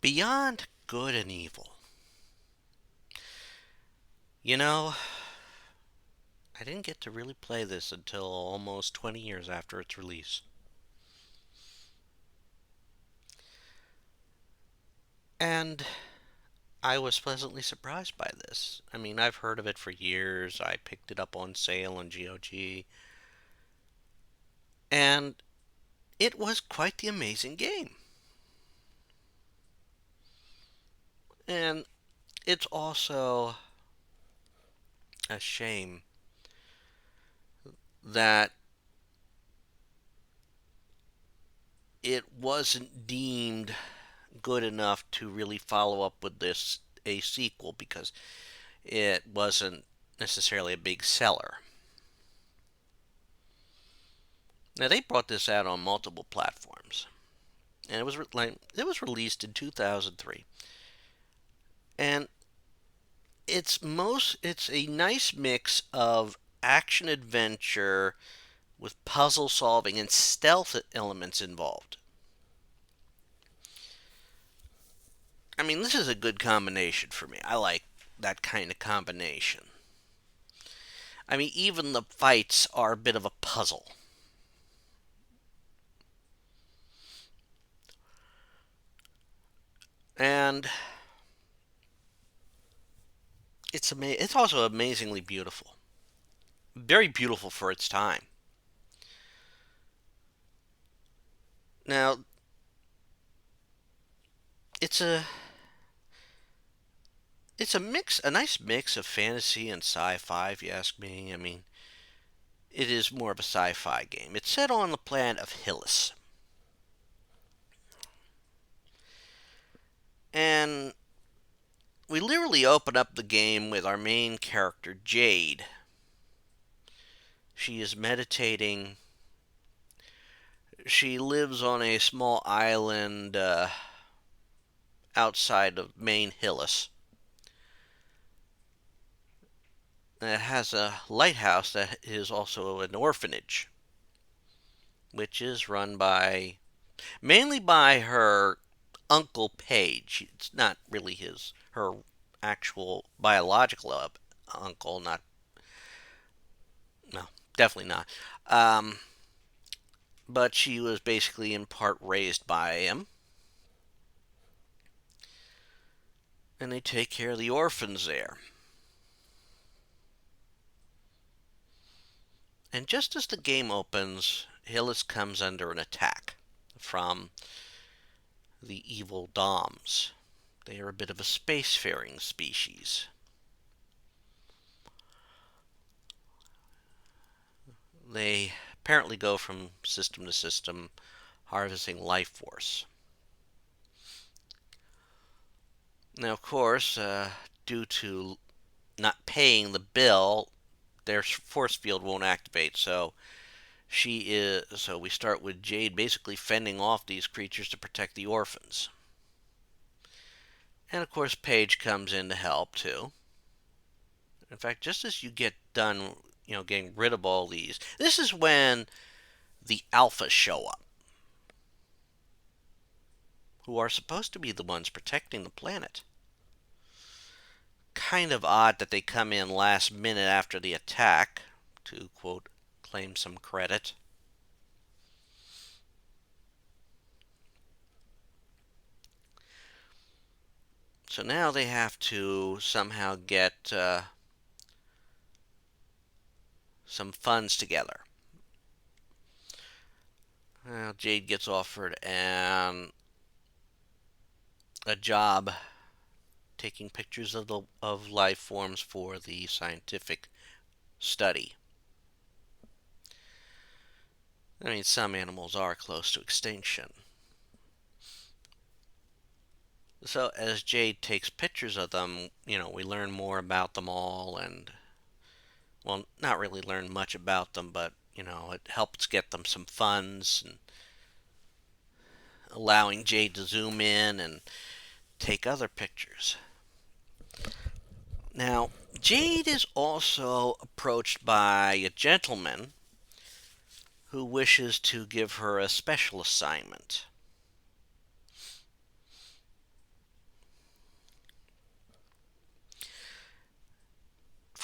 Beyond good and evil. You know, I didn't get to really play this until almost 20 years after its release. And I was pleasantly surprised by this. I mean, I've heard of it for years. I picked it up on sale on GOG, and it was quite the amazing game. And it's also a shame that it wasn't deemed good enough to really follow up with this a sequel because it wasn't necessarily a big seller. Now they brought this out on multiple platforms, and it was released in 2003, and it's a nice mix of action adventure with puzzle solving and stealth elements involved. I mean, this is a good combination for me. I like that kind of combination. I mean, even the fights are a bit of a puzzle. And it's also amazingly beautiful. Very beautiful for its time. Now, it's a nice mix of fantasy and sci-fi if you ask me. I mean, it is more of a sci-fi game. It's set on the planet of Hillis. And we literally open up the game with our main character, Jade. She is meditating. She lives on a small island outside of main Hillis. And it has a lighthouse that is also an orphanage, which is run by mainly by her uncle Page. It's not really her actual biological uncle. Not no, definitely not. Um, but she was basically in part raised by him, and they take care of the orphans there. And just as the game opens, Hillis comes under an attack from the evil Doms. They are a bit of a spacefaring species. They apparently go from system to system, harvesting life force. Now, of course, due to not paying the bill, their force field won't activate. So we start with Jade basically fending off these creatures to protect the orphans. And of course, Paige comes in to help too. In fact, just as you get done, getting rid of all these, this is when the Alphas show up, who are supposed to be the ones protecting the planet. Kind of odd that they come in last minute after the attack to, quote, claim some credit. So now they have to somehow get some funds together. Well, Jade gets offered a job taking pictures of life forms for the scientific study. I mean, some animals are close to extinction. So as Jade takes pictures of them, we learn more about them all, and well, not really learn much about them, but it helps get them some funds and allowing Jade to zoom in and take other pictures. Now, Jade is also approached by a gentleman who wishes to give her a special assignment.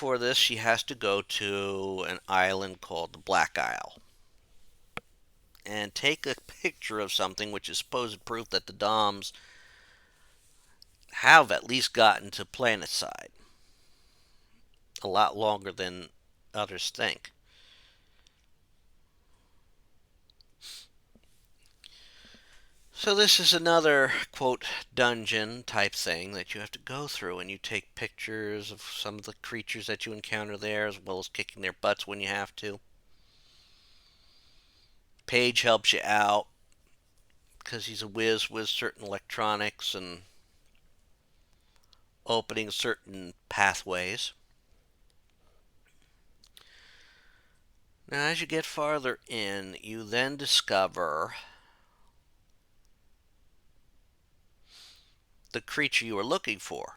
for this, she has to go to an island called the Black Isle and take a picture of something which is supposed proof that the Doms have at least gotten to planetside a lot longer than others think. So this is another, quote, dungeon type thing that you have to go through, and you take pictures of some of the creatures that you encounter there, as well as kicking their butts when you have to. Paige helps you out because he's a whiz with certain electronics and opening certain pathways. Now, as you get farther in, you then discover the creature you were looking for.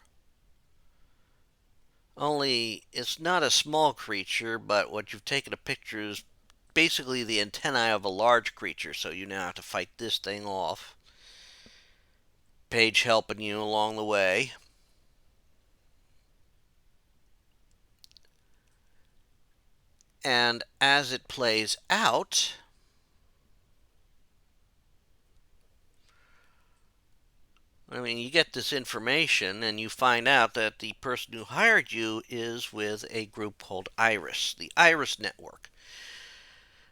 Only it's not a small creature, but what you've taken a picture is basically the antennae of a large creature, so you now have to fight this thing off. Paige helping you along the way. And as it plays out, I mean, you get this information and you find out that the person who hired you is with a group called Iris, the Iris Network,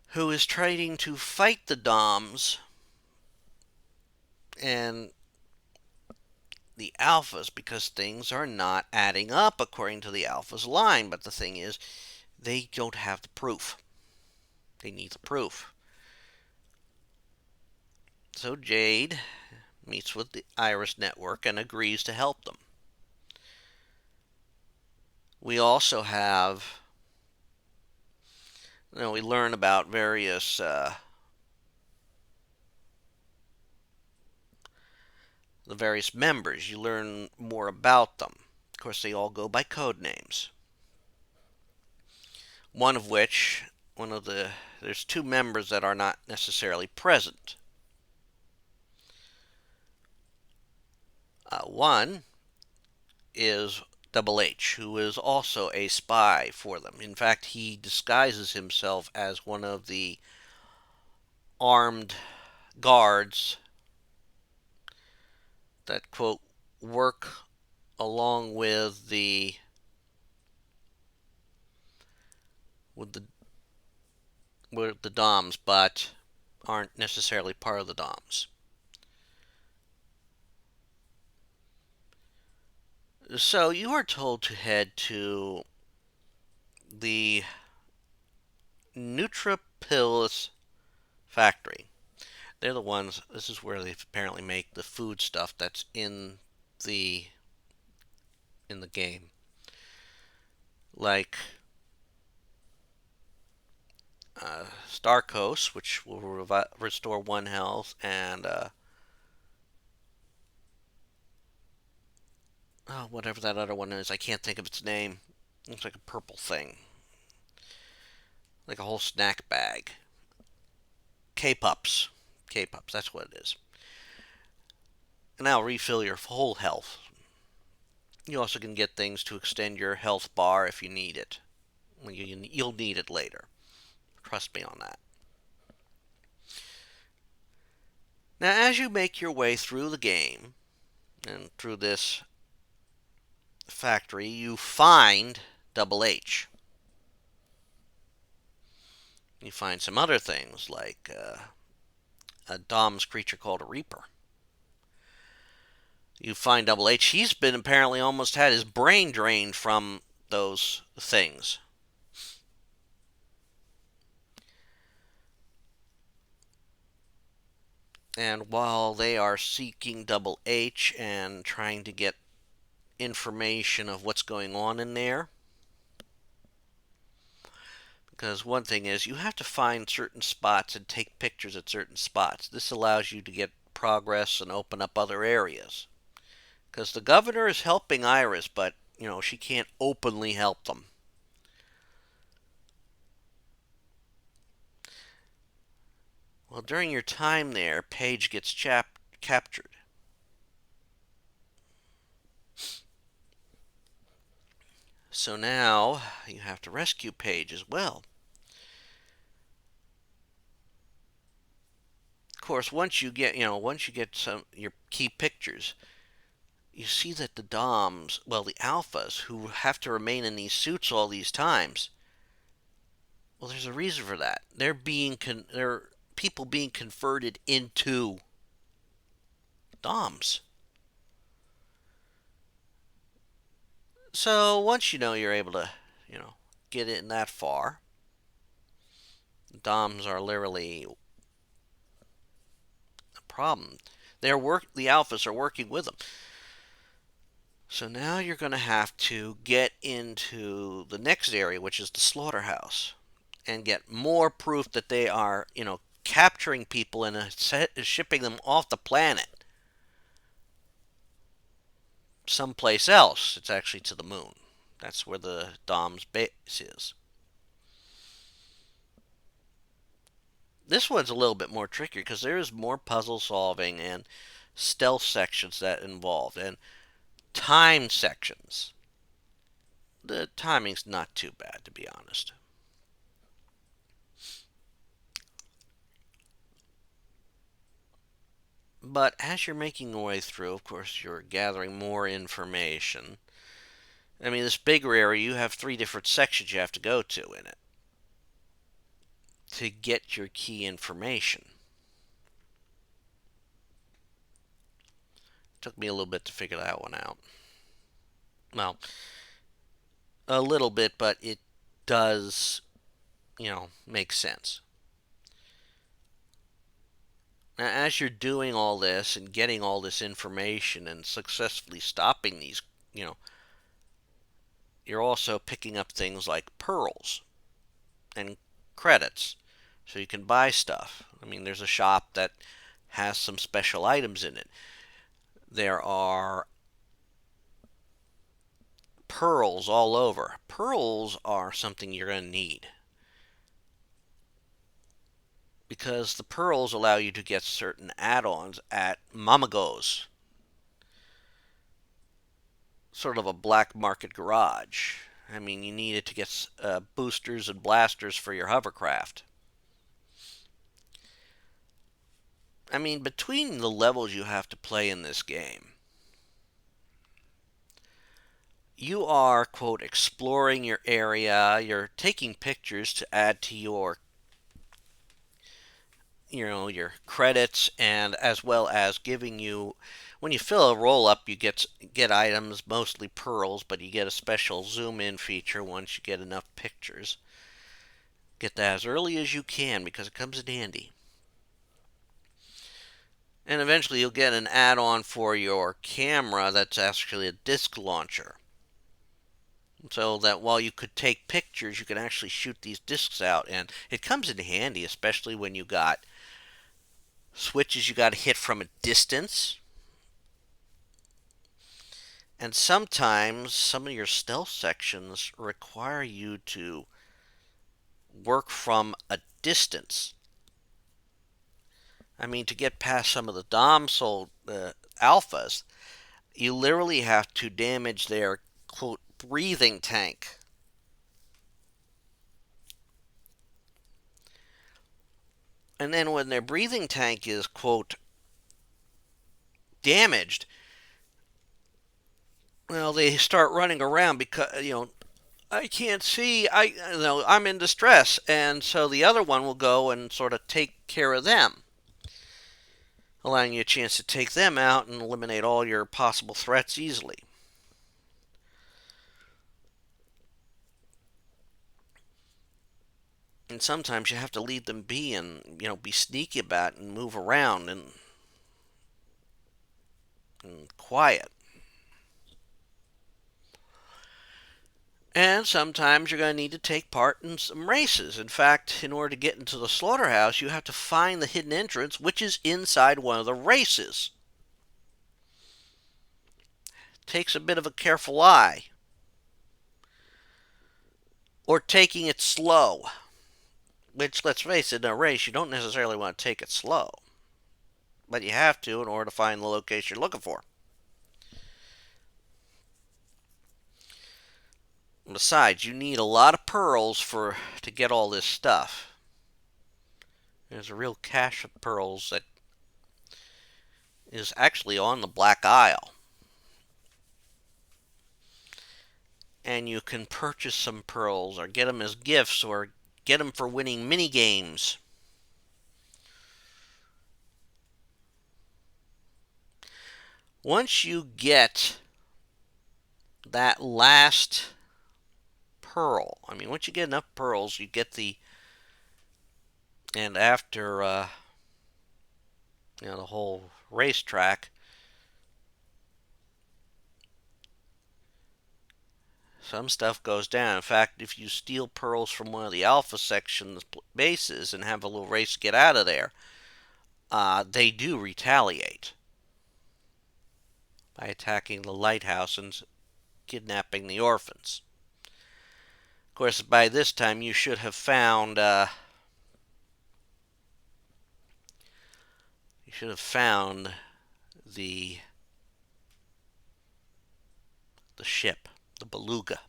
who is trying to fight the DOMs and the Alphas because things are not adding up according to the Alphas' line. But the thing is, they don't have the proof. They need the proof. So Jade meets with the Iris Network and agrees to help them. We also have, we learn about various the various members. You learn more about them. Of course, they all go by code names. One of which, there's two members that are not necessarily present. One is Double H, who is also a spy for them. In fact, he disguises himself as one of the armed guards that, quote, work along with the with the DOMs, but aren't necessarily part of the DOMs. So you are told to head to the Nutripills factory. They're the ones. This is where they apparently make the food stuff that's the in the game, like Starkos, which will restore one health, and whatever that other one is. I can't think of its name. Looks like a purple thing, like a whole snack bag. K-Pups. K-Pups, that's what it is. And that'll refill your whole health. You also can get things to extend your health bar if you need it. You'll need it later. Trust me on that. Now, as you make your way through the game and through this factory, you find Double H. You find some other things like a Dom's creature called a Reaper. You find Double H. He's been apparently almost had his brain drained from those things. And while they are seeking Double H and trying to get information of what's going on in there, because one thing is you have to find certain spots and take pictures at certain spots. This allows you to get progress and open up other areas. Because the governor is helping Iris, but, she can't openly help them. Well, during your time there, Paige gets captured. So now you have to rescue Paige as well. Of course, once you get some your key pictures, you see that the DOMs, well, the alphas who have to remain in these suits all these times, well, there's a reason for that. They're people being converted into DOMs. So once you're able to, get in that far, DOMs are literally a problem. The alphas are working with them. So now you're going to have to get into the next area, which is the slaughterhouse, and get more proof that they are, capturing people and shipping them off the planet someplace else. It's actually to the moon. That's where the DOM's base is. This one's a little bit more tricky because there is more puzzle solving and stealth sections that involved, and time sections. The timing's not too bad, to be honest. But as you're making your way through, of course, you're gathering more information. I mean, this bigger area, you have 3 different sections you have to go to in it to get your key information. Took me a little bit to figure that one out. Well, a little bit, but it does, make sense. Now, as you're doing all this and getting all this information and successfully stopping these, you know, you're also picking up things like pearls and credits so you can buy stuff. I mean, there's a shop that has some special items in it. There are pearls all over. Pearls are something you're going to need because the pearls allow you to get certain add-ons at Mamago's, sort of a black market garage. I mean, you need it to get boosters and blasters for your hovercraft. I mean, between the levels you have to play in this game, you are, quote, exploring your area, you're taking pictures to add to your credits, and as well as giving you, when you fill a roll up, you get items, mostly pearls, but you get a special zoom in feature once you get enough pictures. Get that as early as you can because it comes in handy. And eventually you'll get an add-on for your camera that's actually a disc launcher. So that while you could take pictures, you can actually shoot these discs out, and it comes in handy, especially when you got switches you got to hit from a distance. And sometimes some of your stealth sections require you to work from a distance. I mean, to get past some of the Dom sold alphas, you literally have to damage their, quote, breathing tank. And then when their breathing tank is, quote, damaged, well, they start running around because, I can't see. I'm in distress, and so the other one will go and sort of take care of them, allowing you a chance to take them out and eliminate all your possible threats easily. And sometimes you have to leave them be and be sneaky about it and move around and quiet. And sometimes you're going to need to take part in some races. In fact, in order to get into the slaughterhouse, you have to find the hidden entrance, which is inside one of the races. Takes a bit of a careful eye. Or taking it slow. Which, let's face it, in a race, you don't necessarily want to take it slow. But you have to in order to find the location you're looking for. Besides, you need a lot of pearls to get all this stuff. There's a real cache of pearls that is actually on the Black Isle. And you can purchase some pearls or get them as gifts or get them for winning mini games. Once you get that last pearl, I mean, once you get enough pearls, you get and after, the whole racetrack, some stuff goes down. In fact, if you steal pearls from one of the Alpha Section's bases and have a little race to get out of there, they do retaliate by attacking the lighthouse and kidnapping the orphans. Of course, by this time you should have found the ship, the Beluga.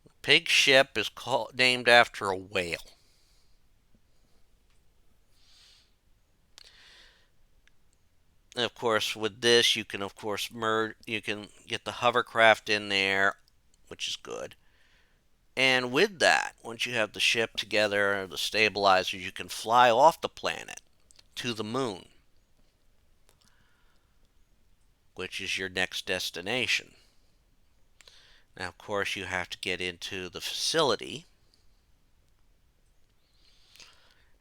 The pig ship is named after a whale. And of course, with this, you can of course merge. You can get the hovercraft in there, which is good. And with that, once you have the ship together, the stabilizers, you can fly off the planet to the moon, which is your next destination. Now, of course, you have to get into the facility.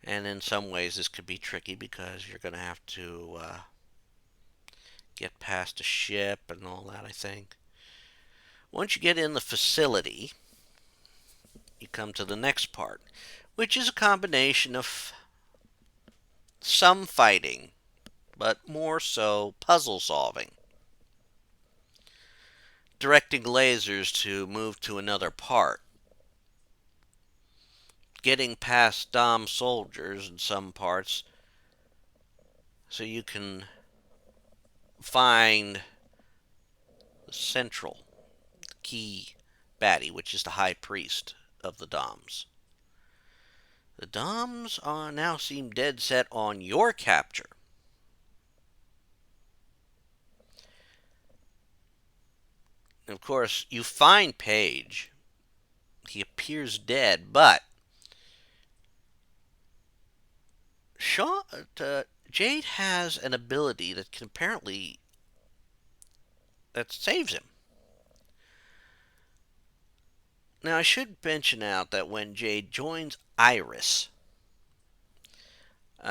And in some ways, this could be tricky because you're going to have to get past a ship and all that, I think. Once you get in the facility, you come to the next part, which is a combination of some fighting, but more so puzzle solving. Directing lasers to move to another part. Getting past Dom soldiers in some parts so you can find the central, the key baddie, which is the high priest of the Doms. The Doms now seem dead set on your capture. And of course, you find Paige. He appears dead, but Jade has an ability that can apparently that saves him. Now, I should mention out that when Jade joins Iris,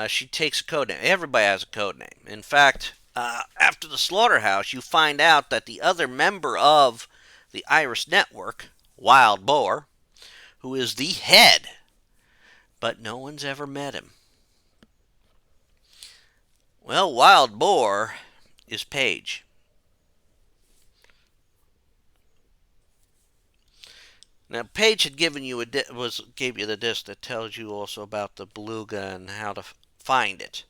she takes a code name. Everybody has a code name. In fact, after the slaughterhouse, you find out that the other member of the Iris network, Wild Boar, who is the head, but no one's ever met him. Well, Wild Boar is Paige. Now, Paige had given you gave you the disc that tells you also about the Beluga and how to find it,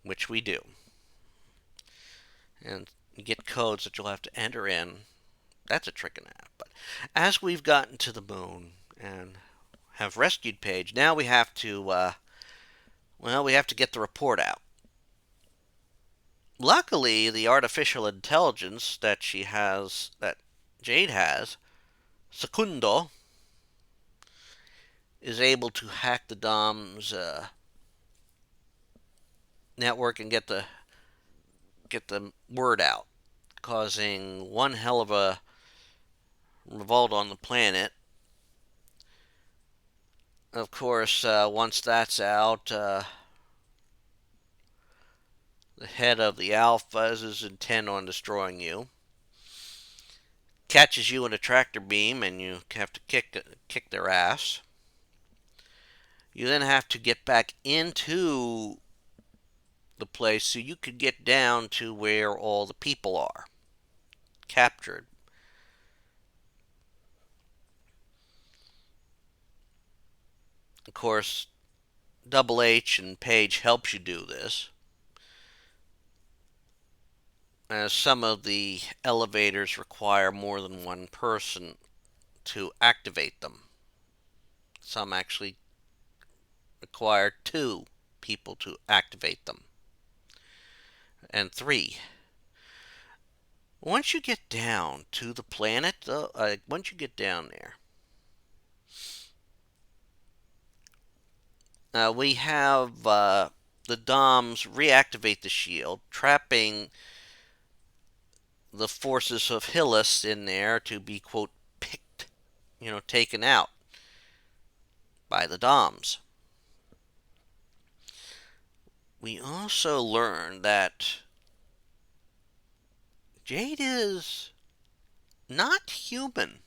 which we do. And you get codes that you'll have to enter in. That's a trick and a half. But as we've gotten to the moon and have rescued Paige, now we have to, we have to get the report out. Luckily, the artificial intelligence that Jade has, Secundo, is able to hack the Dom's network and get the word out, causing one hell of a revolt on the planet. Of course, once that's out, the head of the Alphas is intent on destroying you. Catches you in a tractor beam, and you have to kick their ass. You then have to get back into the place so you could get down to where all the people are captured. Of course, Double H and Paige helps you do this. as some of the elevators require more than one person to activate them. Some actually require two people to activate them, and three. Once you get down to the planet, once you get down there, we have the DOMs reactivate the shield, trapping the forces of Hyllus in there to be, quote, picked, taken out by the DOMs. We also learn that Jade is not human.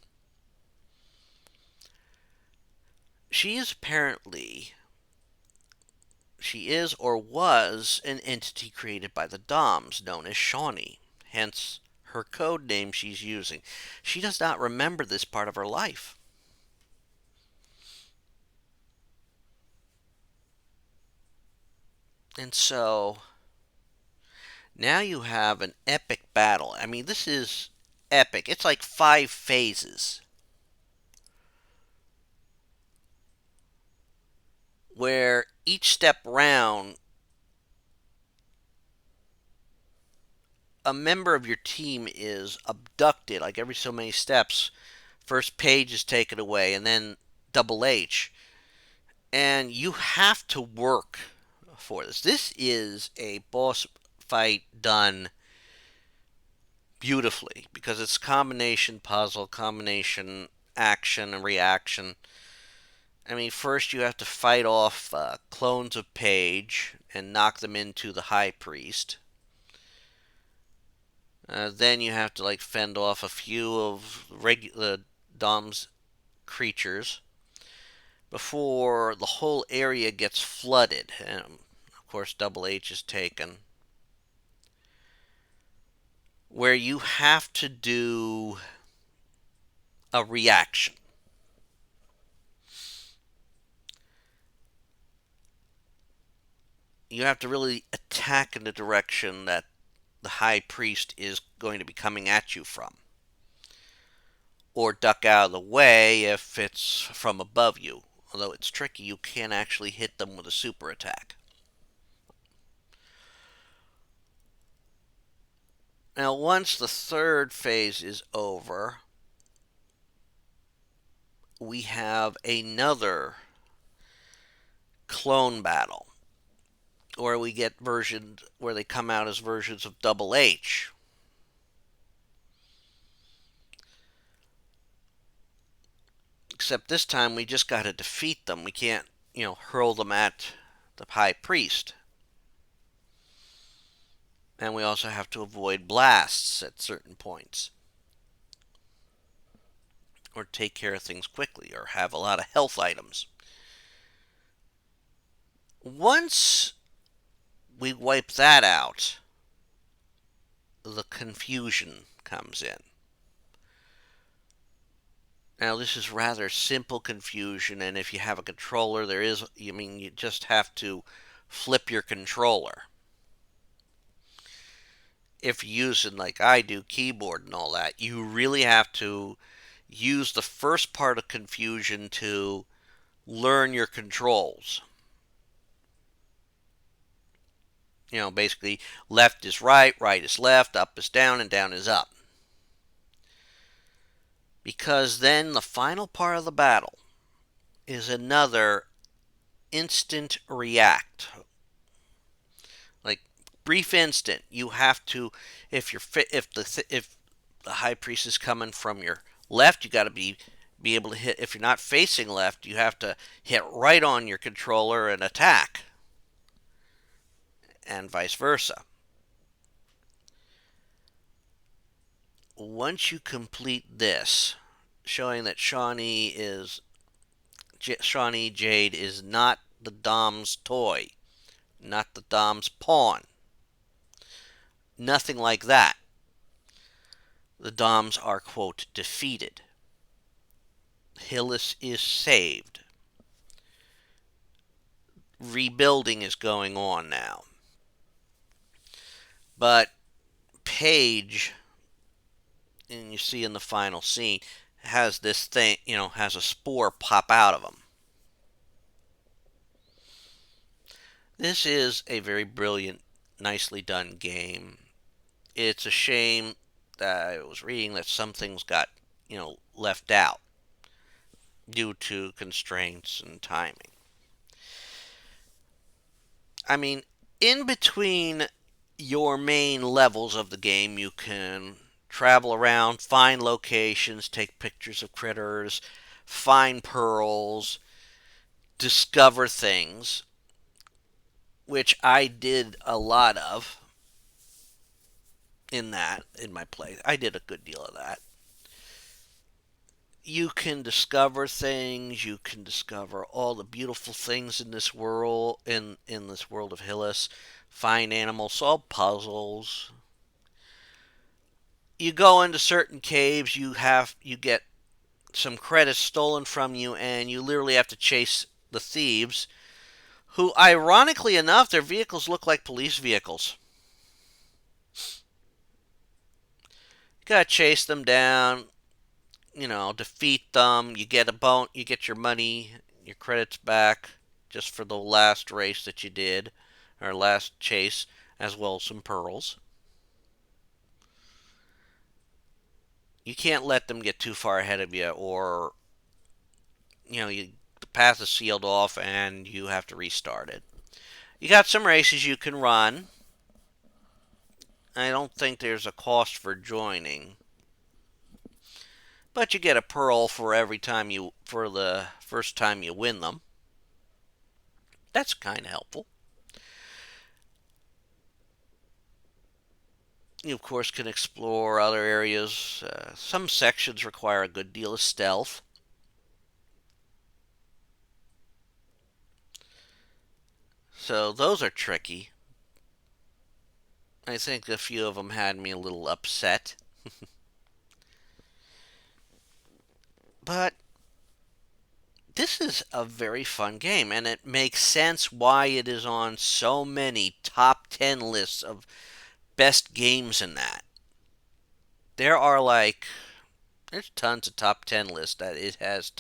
She is apparently, she is or was an entity created by the DOMs known as Shawnee, hence her code name she's using. She does not remember this part of her life. And so now you have an epic battle. I mean, this is epic. It's like 5 phases where each step round, a member of your team is abducted. Like every so many steps, first page is taken away, and then double H. And you have to work for this. This is a boss fight done beautifully because it's combination puzzle, combination action and reaction. I mean, first you have to fight off clones of Paige and knock them into the High Priest. Then you have to like fend off a few of the Dom's creatures before the whole area gets flooded. And of course, Double H is taken. Where you have to do a reaction. You have to really attack in the direction that the High Priest is going to be coming at you from. Or duck out of the way if it's from above you. Although it's tricky, you can't actually hit them with a super attack. Now, once the third phase is over, we have another clone battle, where we get versions where they come out as versions of Double H. Except this time we just got to defeat them. We can't, hurl them at the High Priest. And we also have to avoid blasts at certain points. Or take care of things quickly, or have a lot of health items. Once we wipe that out, the confusion comes in. Now, this is rather simple confusion, and if you have a controller, you just have to flip your controller. If you're using, like I do, keyboard and all that, you really have to use the first part of confusion to learn your controls. Basically, left is right, right is left, up is down, and down is up. Because then the final part of the battle is another instant react. Like brief instant, you have to if the high priest is coming from your left, you got to be able to hit. If you're not facing left, you have to hit right on your controller and attack, and vice versa. Once you complete this, showing that Shawnee Jade is not the Dom's toy, not the Dom's pawn, nothing like that. The Doms are, quote, defeated. Hyllus is saved. Rebuilding is going on now. But Page, and you see in the final scene, has this thing, has a spore pop out of him. This is a very brilliant, nicely done game. It's a shame that I was reading that some things got, left out due to constraints and timing. I mean, in between your main levels of the game, you can travel around, find locations, take pictures of critters, find pearls, discover things, which I did a lot of in my play. I did a good deal of that. You can discover things, you can discover all the beautiful things in this world in this world of Hillis, find animals, solve puzzles. You go into certain caves, you get some credits stolen from you, and you literally have to chase the thieves, who ironically enough their vehicles look like police vehicles. You gotta chase them down, defeat them. You get your money, your credits back just for the last race that you did, or last chase, as well as some pearls. You can't let them get too far ahead of you, or the path is sealed off and you have to restart it. You got some races you can run. I don't think there's a cost for joining, but you get a pearl for the first time you win them. That's kind of helpful. You, of course, can explore other areas. Some sections require a good deal of stealth. So those are tricky. I think a few of them had me a little upset. But this is a very fun game, and it makes sense why it is on so many top 10 lists of best games in that. There are there's tons of top 10 lists that it has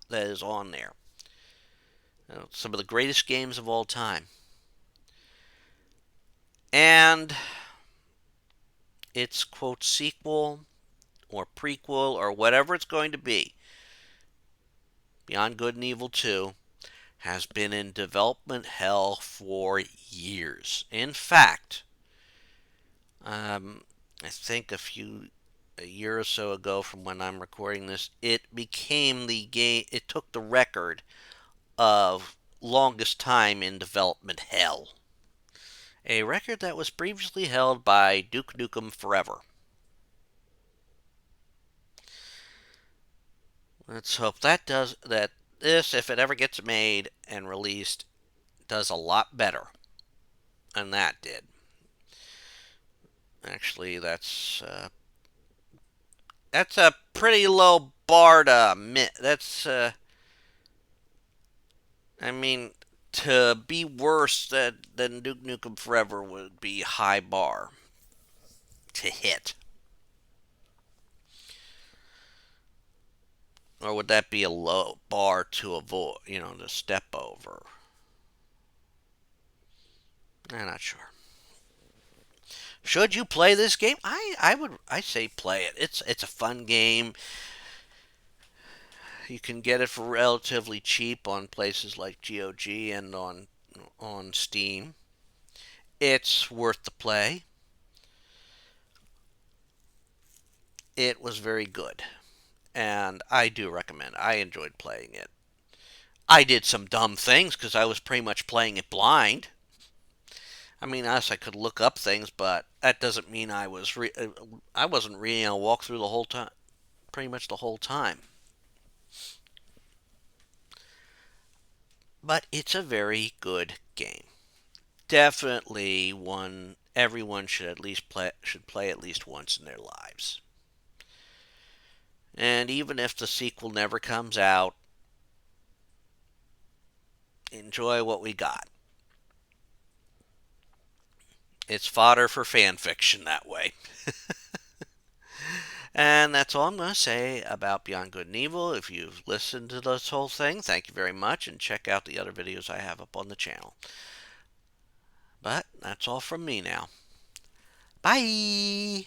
that is on there. Some of the greatest games of all time. And its quote sequel or prequel or whatever it's going to be, Beyond Good and Evil 2, has been in development hell for years. In fact, I think a year or so ago from when I'm recording this, it became the game. It took the record of longest time in development hell, a record that was previously held by Duke Nukem Forever. Let's hope that this, if it ever gets made and released, does a lot better than that did. Actually, that's a pretty low bar to admit. I mean, to be worse than Duke Nukem Forever would be a high bar to hit. Or would that be a low bar to avoid, to step over? I'm not sure. Should you play this game? I say play it. It's a fun game. You can get it for relatively cheap on places like GOG and on Steam. It's worth the play. It was very good, and I do recommend it. I enjoyed playing it. I did some dumb things because I was pretty much playing it blind. I mean, yes, I could look up things, but that doesn't mean I wasn't reading a walkthrough the whole time, pretty much the whole time. But it's a very good game. Definitely one everyone should play at least once in their lives. And even if the sequel never comes out, enjoy what we got. It's fodder for fan fiction that way. And that's all I'm going to say about Beyond Good and Evil. If you've listened to this whole thing, thank you very much, and check out the other videos I have up on the channel. But that's all from me now. Bye!